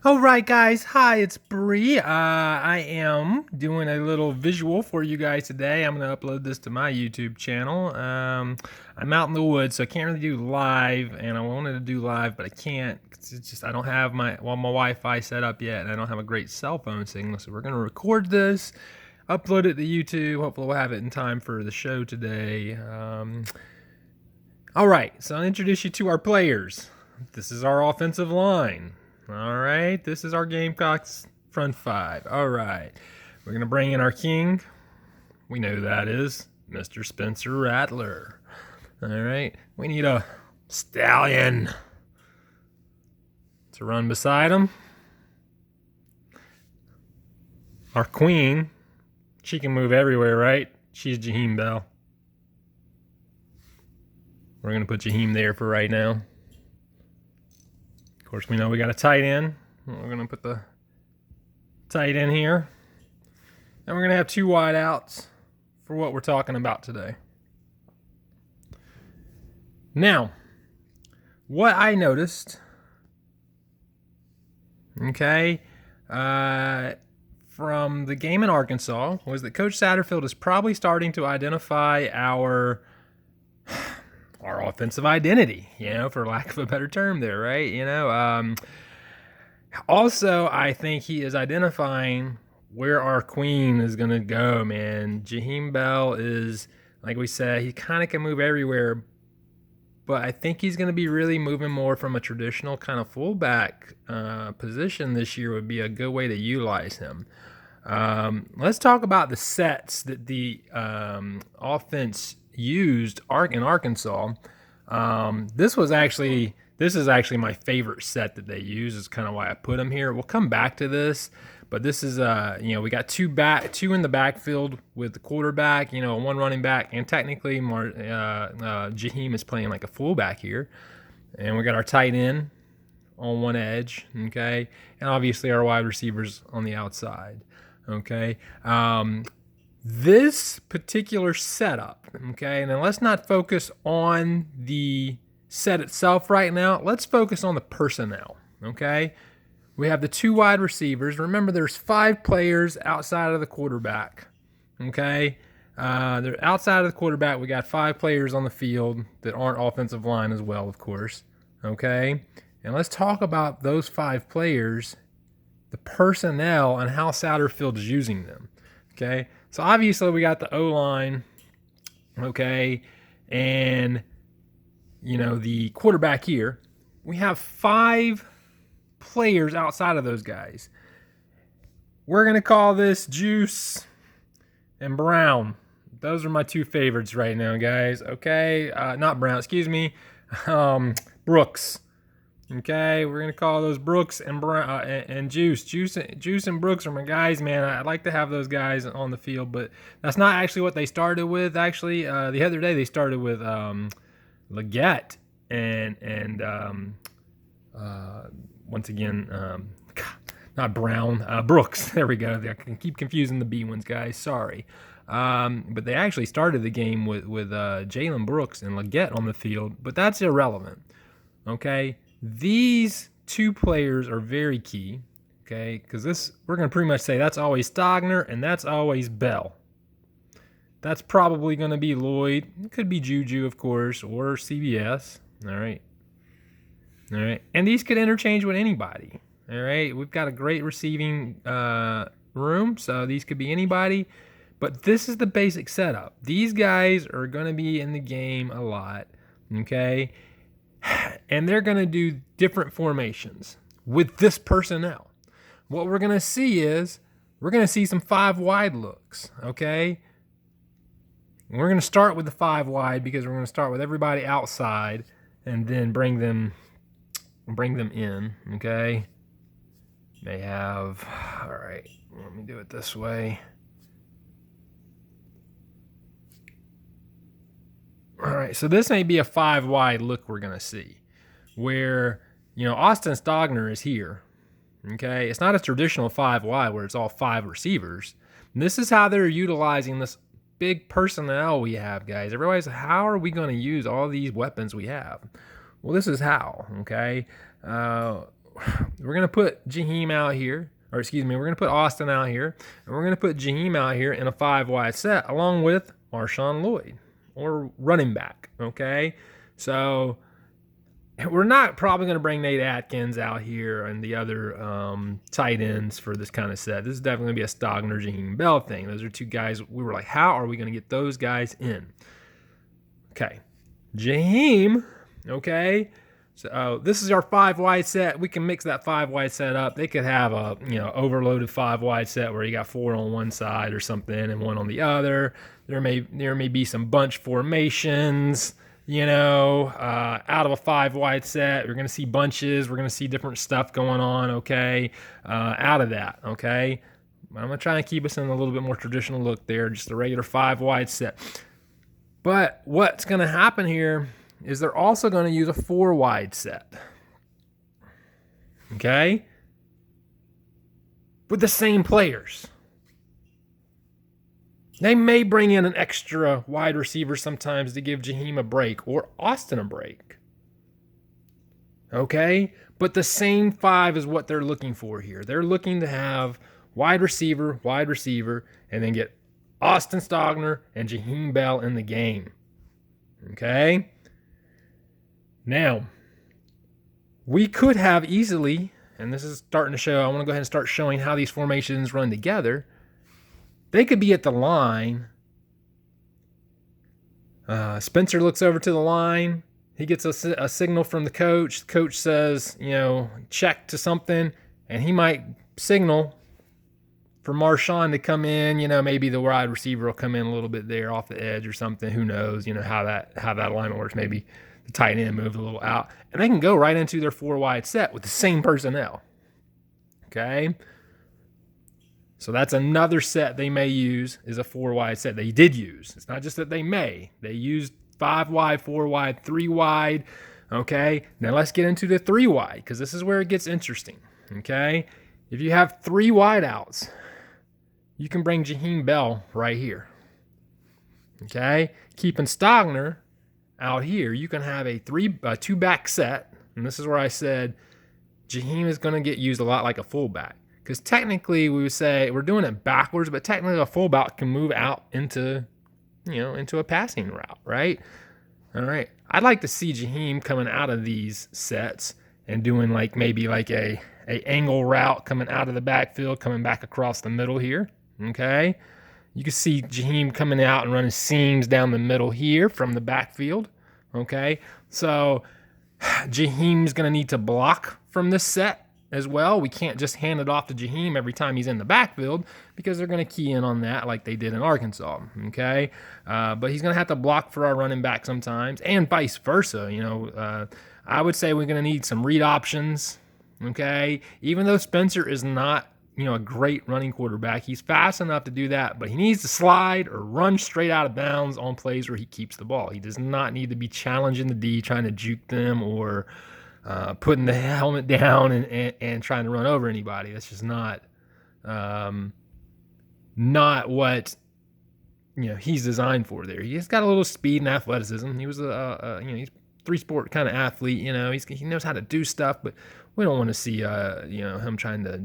All right, guys. Hi, it's Bree. I am doing a little visual for you guys today. I'm going to upload this to my YouTube channel. I'm out in the woods, so I can't really do live, and I wanted to do live, but I can't. It's just I don't have my Wi-Fi set up yet, and I don't have a great cell phone signal. So we're going to record this, upload it to YouTube. Hopefully, we'll have it in time for the show today. All right, so I'll introduce you to our players. This is our offensive line. All right, this is our Gamecocks front five. All right, we're going to bring in our king. We know who that is, Mr. Spencer Rattler. All right, we need a stallion to run beside him. Our queen, she can move everywhere, right? She's Jaheim Bell. We're going to put Jaheim there for right now. Of course, we know we got a tight end. We're going to put the tight end here. And we're going to have two wide outs for what we're talking about today. Now, what I noticed, okay, from the game in Arkansas was that Coach Satterfield is probably starting to identify our offensive identity, for lack of a better term there, right? Also, I think he is identifying where our queen is going to go, man. Jaheim Bell is, like we said, he kind of can move everywhere, but I think he's going to be really moving more from a traditional kind of fullback position this year would be a good way to utilize him. Let's talk about the sets that the offense used in Arkansas. This is actually my favorite set that they use. Is kind of why I put them here. We'll come back to this, but this is we got two in the backfield with the quarterback, one running back, and technically Jaheim is playing like a fullback here, and we got our tight end on one edge, okay, and obviously our wide receivers on the outside, okay. This particular setup, okay, and then let's not focus on the set itself right now. Let's focus on the personnel, okay? We have the two wide receivers. Remember, there's 5 players outside of the quarterback, okay? They're outside of the quarterback. We got 5 players on the field that aren't offensive line as well, of course, okay? And let's talk about those 5 players, the personnel, and how Satterfield is using them, okay? So obviously we got the O-line, okay, and, the quarterback here. We have 5 players outside of those guys. We're going to call this Juice and Brown. Those are my 2 favorites right now, guys, okay? Not Brown, excuse me, Brooks. Okay, we're gonna call those Brooks and Brown and Juice. Juice and Brooks are my guys, man. I'd like to have those guys on the field, but that's not actually what they started with. Actually, the other day they started with Leggett and once again, not Brown, Brooks. There we go. I can keep confusing the B ones, guys. Sorry. But they actually started the game with Jalen Brooks and Leggett on the field, but that's irrelevant. Okay. These 2 players are very key, okay, because we're going to pretty much say that's always Stogner and that's always Bell. That's probably going to be Lloyd. It could be Juju, of course, or CBS. All right. And these could interchange with anybody. All right. We've got a great receiving room, so these could be anybody. But this is the basic setup. These guys are going to be in the game a lot, okay? And they're going to do different formations with this personnel. What we're going to see is we're going to see some 5 wide looks, okay? And we're going to start with the 5 wide because we're going to start with everybody outside and then bring them in, okay? They have, all right, let me do it this way. All right, so this may be a 5 wide look we're going to see where, Austin Stogner is here, okay? It's not a traditional 5 wide where it's all 5 receivers. And this is how they're utilizing this big personnel we have, guys. Everybody's, how are we going to use all these weapons we have? Well, this is how, okay? we're going to put Jaheim out here, or excuse me, we're going to put Austin out here, and we're going to put Jaheim out here in a 5-wide set along with Marshawn Lloyd, or running back, okay? So we're not probably going to bring Nate Atkins out here and the other tight ends for this kind of set. This is definitely going to be a Stogner, Jaheim Bell thing. Those are two guys we were like, how are we going to get those guys in? Okay. Jaheim, okay? So this is our 5-wide set. We can mix that 5-wide set up. They could have a overloaded 5-wide set where you got 4 on one side or something and 1 on the other. There may be some bunch formations. Out of a 5-wide set, we're going to see bunches. We're going to see different stuff going on, okay, out of that, okay? I'm going to try and keep us in a little bit more traditional look there, just a regular 5-wide set. But what's going to happen here is they're also going to use a 4-wide set, okay, with the same players. They may bring in an extra wide receiver sometimes to give Jaheim a break or Austin a break. Okay? But the same 5 is what they're looking for here. They're looking to have wide receiver, and then get Austin Stogner and Jaheim Bell in the game. Okay? Now, we could have easily, and this is starting to show, I want to go ahead and start showing how these formations run together. They could be at the line. Spencer looks over to the line. He gets a signal from the coach. The coach says, check to something, and he might signal for Marshawn to come in. Maybe the wide receiver will come in a little bit there off the edge or something. Who knows? How that alignment works. Maybe the tight end moved a little out, and they can go right into their 4-wide set with the same personnel. Okay. So that's another set they may use, is a 4-wide set. They did use. It's not just that they may. They used 5-wide, 4-wide, 3-wide. Okay, now let's get into the 3-wide, because this is where it gets interesting. Okay, if you have 3 wideouts, you can bring Jaheim Bell right here. Okay, keeping Stogner out here, you can have a 2-back set, and this is where I said Jaheim is going to get used a lot like a fullback. Because technically, we would say we're doing it backwards, but technically a fullback can move out into a passing route, right? All right. I'd like to see Jaheim coming out of these sets and doing maybe a angle route coming out of the backfield, coming back across the middle here. Okay. You can see Jaheim coming out and running seams down the middle here from the backfield. Okay. So Jaheim's going to need to block from this set as well. We can't just hand it off to Jaheim every time he's in the backfield, because they're going to key in on that like they did in Arkansas, okay? But he's going to have to block for our running back sometimes, and vice versa. I would say we're going to need some read options, okay? Even though Spencer is not, a great running quarterback, he's fast enough to do that, but he needs to slide or run straight out of bounds on plays where he keeps the ball. He does not need to be challenging the D, trying to juke them, or putting the helmet down and trying to run over anybody. That's just not what he's designed for there. He's got a little speed and athleticism. He was he's 3-sport kind of athlete. He knows how to do stuff, but we don't want to see him trying to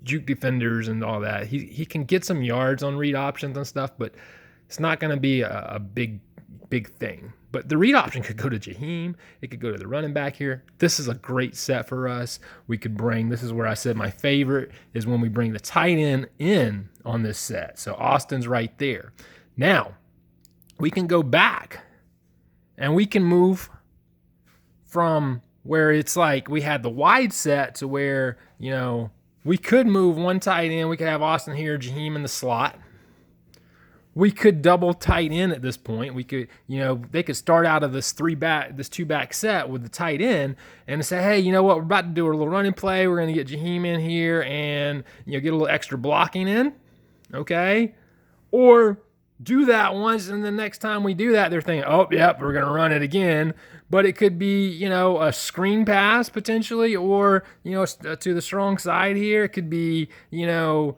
juke defenders and all that. He can get some yards on read options and stuff, but it's not going to be a big thing. But the read option could go to Jaheim. It could go to the running back here. This is a great set for us. We could bring, this is where I said my favorite is when we bring the tight end in on this set. So Austin's right there. Now, we can go back and we can move from where it's like we had the wide set to where, we could move one tight end. We could have Austin here, Jaheim in the slot. We could double tight end at this point. We could, they could start out of this 2-back set with the tight end and say, hey, we're about to do a little running play. We're going to get Jaheim in here and, get a little extra blocking in. Okay. Or do that once, and the next time we do that, they're thinking, oh, yep, we're going to run it again. But it could be, a screen pass potentially, or, to the strong side here. It could be, one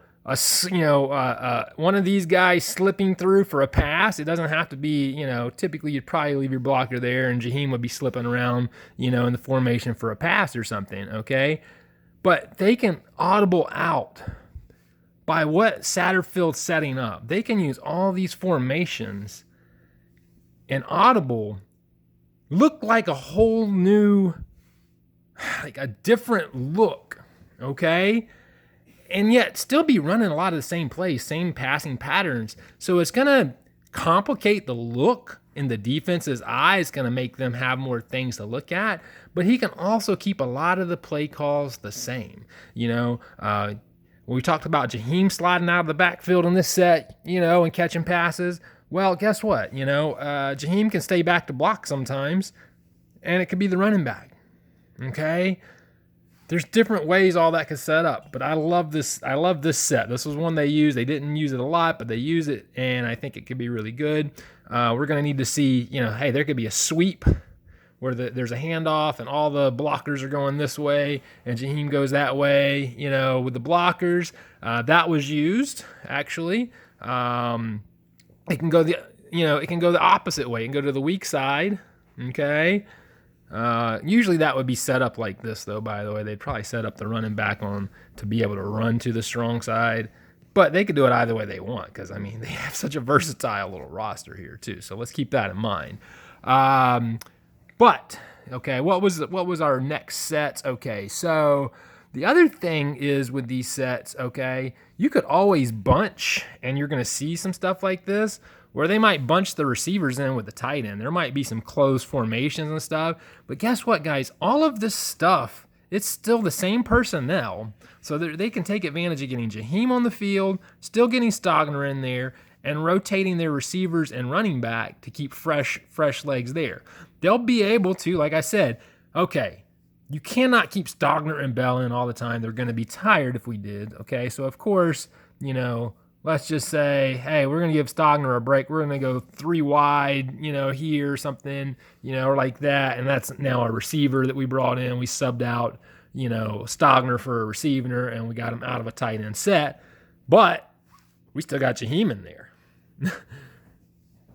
of these guys slipping through for a pass. It doesn't have to be, typically you'd probably leave your blocker there and Jaheim would be slipping around, in the formation for a pass or something, okay? but they can audible out by what Satterfield's setting up. They can use all these formations and audible look like a whole new, like a different look, okay? And yet still be running a lot of the same plays, same passing patterns. So it's going to complicate the look in the defense's eye. It's going to make them have more things to look at. But he can also keep a lot of the play calls the same. We talked about Jaheim sliding out of the backfield in this set, and catching passes. Well, guess what? Jaheim can stay back to block sometimes, and it could be the running back. Okay? There's different ways all that could set up, but I love this. I love this set. This was one they used. They didn't use it a lot, but they use it, and I think it could be really good. We're going to need to see, hey, there could be a sweep where there's a handoff and all the blockers are going this way and Jaheim goes that way, with the blockers. That was used, actually. It can go the opposite way. It can go to the weak side, okay? Usually that would be set up like this, though, by the way. They'd probably set up the running back on to be able to run to the strong side. But they could do it either way they want because, they have such a versatile little roster here, too. So let's keep that in mind. But, okay, what was our next sets? Okay, so the other thing is with these sets, okay, you could always bunch, and you're going to see some stuff like this, where they might bunch the receivers in with the tight end. There might be some closed formations and stuff. But guess what, guys? All of this stuff, it's still the same personnel. So they can take advantage of getting Jaheim on the field, still getting Stogner in there, and rotating their receivers and running back to keep fresh legs there. They'll be able to, like I said, okay, you cannot keep Stogner and Bell in all the time. They're going to be tired if we did, okay? So, of course, let's just say, hey, we're going to give Stogner a break. We're going to go 3 wide, here or something, or like that. And that's now a receiver that we brought in. We subbed out, Stogner for a receiver, and we got him out of a tight end set. But we still got Jaheim in there.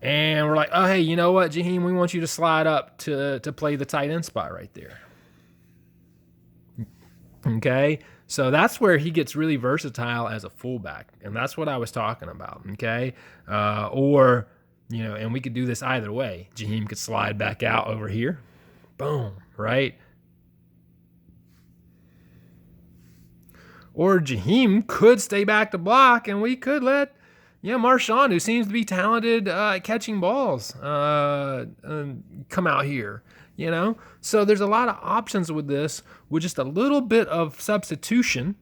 And we're like, oh, hey, you know what, Jaheim, we want you to slide up to play the tight end spot right there. Okay? So that's where he gets really versatile as a fullback. And that's what I was talking about, okay? And we could do this either way. Jaheim could slide back out over here. Boom, right? Or Jaheim could stay back to block, and we could let Marshawn, who seems to be talented at catching balls, come out here, So there's a lot of options with this with just a little bit of substitution,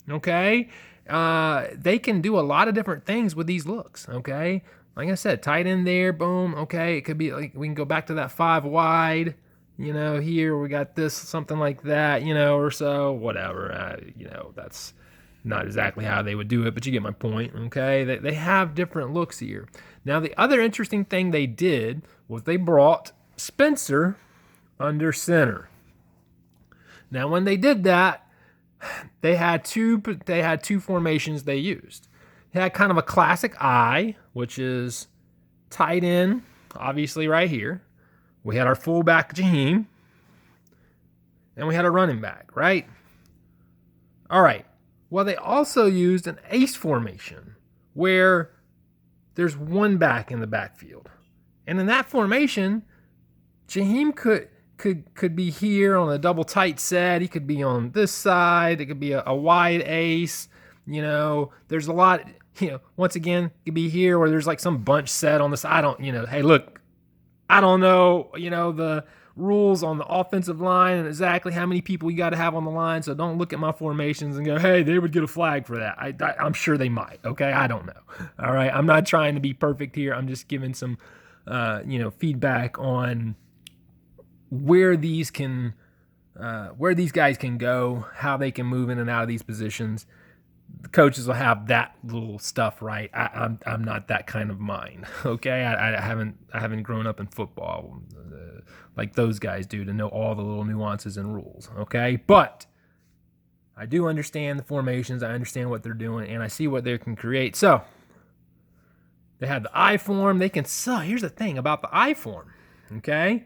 okay? They can do a lot of different things with these looks, okay? Like I said, tight end there, boom, okay. It could be like we can go back to that 5 wide, here we got this, something like that, or so, whatever. That's not exactly how they would do it, but you get my point, okay? They have different looks here. Now, the other interesting thing they did was they brought Spencer under center. Now, when they did that, they had two formations they used. They had kind of a classic I, which is tight end, obviously right here. We had our fullback, Jaheim, and we had a running back, right? All right. Well, they also used an ace formation where there's one back in the backfield. And in that formation, Jaheim could be here on a double tight set. He could be on this side. It could be a wide ace. There's a lot, once again, it could be here where there's like some bunch set on the side. Hey, look, I don't know, the rules on the offensive line and exactly how many people you got to have on the line. So don't look at my formations and go, hey, they would get a flag for that. I'm sure they might. Okay. I don't know. All right. I'm not trying to be perfect here. I'm just giving some, feedback on where these guys can go, how they can move in and out of these positions. The coaches will have that little stuff right. I'm not that kind of mind. Okay, I haven't grown up in football like those guys do to know all the little nuances and rules. Okay, but I do understand the formations. I understand what they're doing, and I see what they can create. So they have the I form. Here's the thing about the I form. Okay,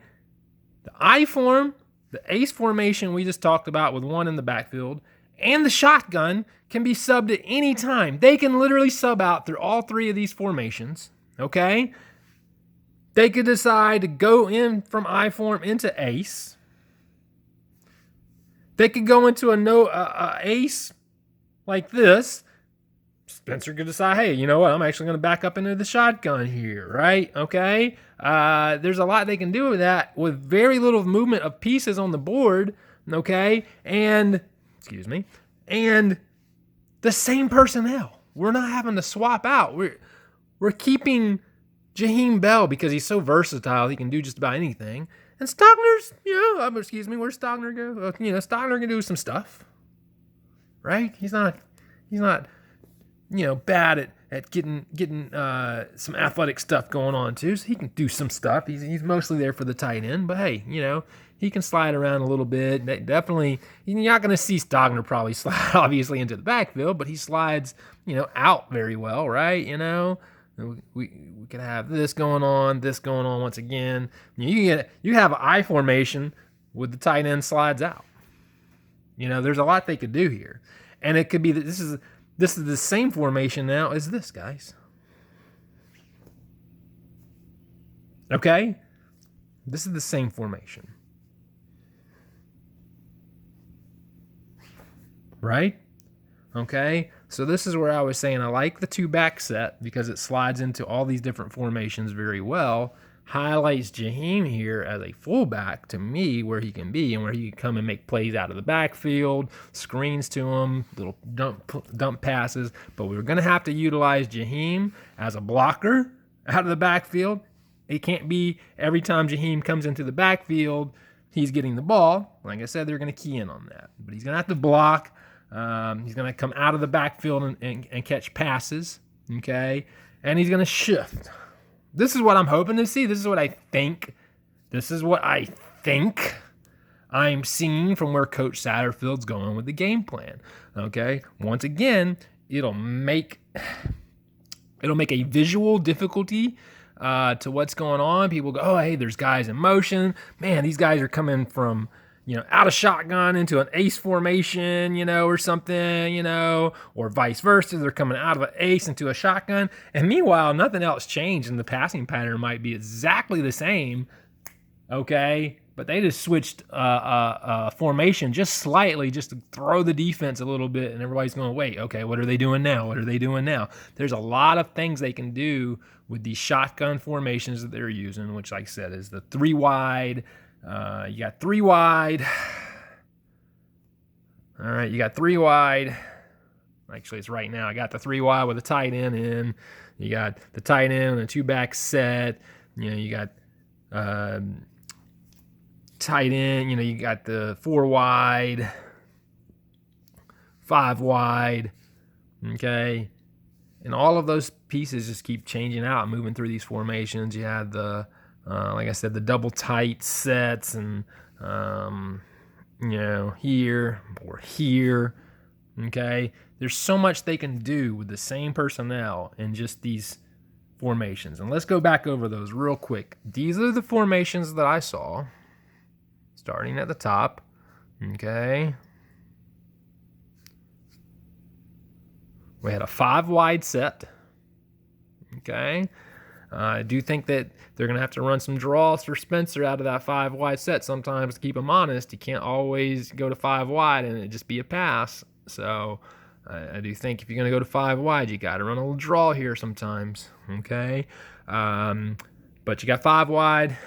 the I form, the ace formation we just talked about with one in the backfield. and the shotgun can be subbed at any time. They can literally sub out through all three of these formations, okay? They could decide to go in from I form into ace. They could go into a ace like this. Spencer could decide, hey, you know what? I'm actually going to back up into the shotgun here, right? Okay. There's a lot they can do with that with very little movement of pieces on the board, okay? And the same personnel. We're not having to swap out. We're keeping Jaheim Bell because he's so versatile. He can do just about anything. And Stogner's, where's Stogner go? Stogner can do some stuff, right? He's not, bad at getting some athletic stuff going on too. So he can do some stuff. He's mostly there for the tight end, but hey, he can slide around a little bit. Definitely, you're not going to see Stogner probably slide obviously into the backfield, but he slides, out very well, right? We could have this going on once again. You have an I formation with the tight end slides out. There's a lot they could do here, and it could be that this is the same formation now as this, guys. Okay, this is the same formation, right? Okay, so this is where I was saying I like the 2-back set because it slides into all these different formations very well. Highlights Jaheim here as a fullback to me where he can be and where he can come and make plays out of the backfield, screens to him, little dump passes. But we're going to have to utilize Jaheim as a blocker out of the backfield. It can't be every time Jaheim comes into the backfield, he's getting the ball. Like I said, they're going to key in on that. But he's going to have to block. He's going to come out of the backfield and catch passes, okay? And he's going to shift. This is what I'm hoping to see. This is what I think. I'm seeing from where Coach Satterfield's going with the game plan, okay? Once again, it'll make a visual difficulty to what's going on. People go, oh, hey, there's guys in motion. Man, these guys are coming from out of shotgun into an ace formation, or something, or vice versa. They're coming out of an ace into a shotgun. And meanwhile, nothing else changed and the passing pattern might be exactly the same, okay? But they just switched formation just slightly just to throw the defense a little bit, and everybody's going, wait, okay, what are they doing now? There's a lot of things they can do with these shotgun formations that they're using, which, like I said, is the 3 wide. You got 3 wide. All right, you got 3 wide. Actually, it's right now. I got the 3 wide with a tight end in. You got the tight end and a 2-back set. You got tight end. You got the 4 wide, 5 wide. Okay, and all of those pieces just keep changing out, moving through these formations. You had the like I said, the double tight sets and, here or here, okay? There's so much they can do with the same personnel in just these formations. And let's go back over those real quick. These are the formations that I saw, starting at the top, okay? We had a 5 wide set, okay? I do think that they're going to have to run some draws for Spencer out of that 5 wide set sometimes to keep him honest. You can't always go to 5 wide and it just be a pass. So I do think if you're going to go to 5 wide, you got to run a little draw here sometimes, okay? But you got 5 wide,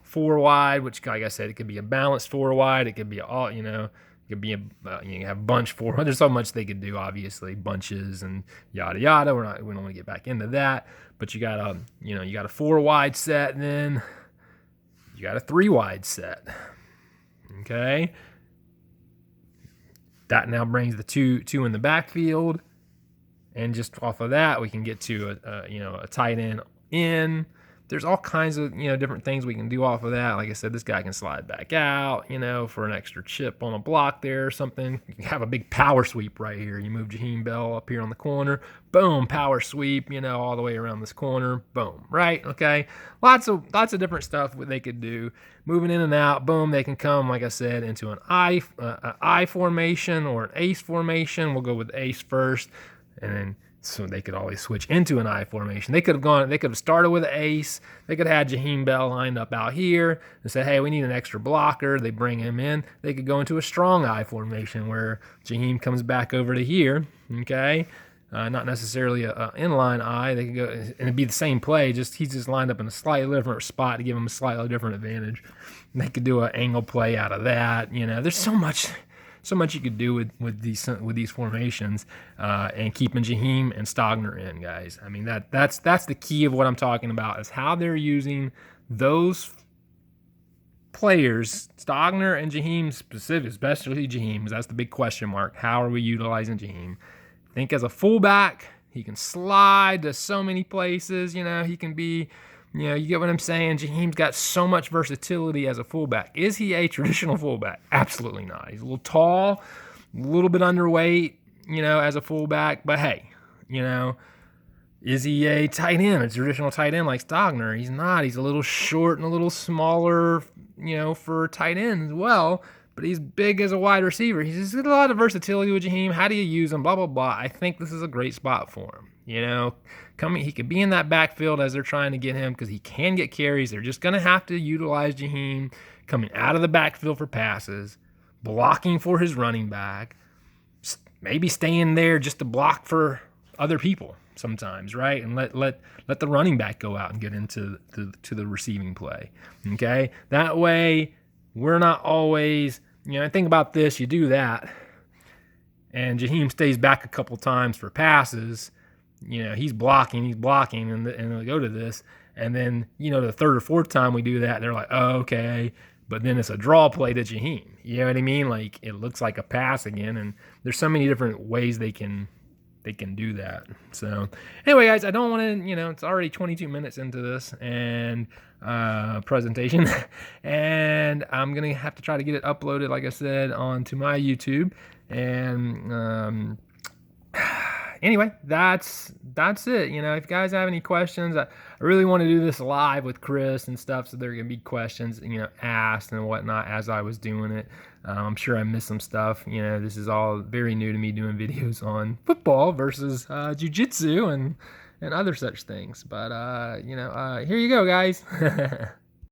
4 wide, which, like I said, it could be a balanced 4 wide. It could be all, it could be you have bunch 4. There's so much they could do, obviously, bunches and yada yada. We don't want to get back into that. But you got a 4 wide set, and then you got a 3 wide set. Okay, that now brings the two in the backfield, and just off of that, we can get to a tight end in. there's all kinds of, different things we can do off of that. Like I said, this guy can slide back out, for an extra chip on a block there or something. You can have a big power sweep right here. You move Jaheim Bell up here on the corner, boom, power sweep, all the way around this corner, boom, right? Okay, lots of different stuff they could do. Moving in and out, boom, they can come, like I said, into an I formation or an ace formation. We'll go with ace first, and then so they could always switch into an I formation. They could have started with an ace. They could have had Jaheim Bell lined up out here and say, hey, we need an extra blocker. They bring him in. They could go into a strong I formation where Jaheim comes back over to here, okay? Not necessarily a inline I. They could go, and it'd be the same play, he's just lined up in a slightly different spot to give him a slightly different advantage. And they could do an angle play out of that. There's so much you could do with these formations, and keeping Jaheim and Stogner in, guys. I mean, that's the key of what I'm talking about, is how they're using those players, Stogner and Jaheim specifically, especially Jaheim. That's the big question mark. How are we utilizing Jaheim? I think as a fullback, he can slide to so many places. He can be, you get what I'm saying? Jaheim's got so much versatility as a fullback. Is he a traditional fullback? Absolutely not. He's a little tall, a little bit underweight, as a fullback. But hey, is he a tight end, a traditional tight end like Stogner? He's not. He's a little short and a little smaller, for tight end as well. But he's big as a wide receiver. He's just got a lot of versatility with Jaheim. How do you use him? Blah, blah, blah. I think this is a great spot for him. He could be in that backfield as they're trying to get him because he can get carries. They're just going to have to utilize Jaheim coming out of the backfield for passes, blocking for his running back, maybe staying there just to block for other people sometimes, right? And let the running back go out and get into the receiving play, okay? That way, we're not always, think about this, you do that, and Jaheim stays back a couple times for passes, he's blocking, and they'll go to this, and then, the third or fourth time we do that, they're like, oh, okay, but then it's a draw play to Jaheim, you know what I mean? Like, it looks like a pass again, and there's so many different ways they can do that. So anyway, guys, I don't want to, it's already 22 minutes into this and presentation, and I'm going to have to try to get it uploaded, like I said, onto my YouTube. And anyway, that's it. If you guys have any questions, I really want to do this live with Chris and stuff, so there are going to be questions, asked and whatnot as I was doing it. I'm sure I missed some stuff. This is all very new to me, doing videos on football versus jiu-jitsu and other such things. But, here you go, guys.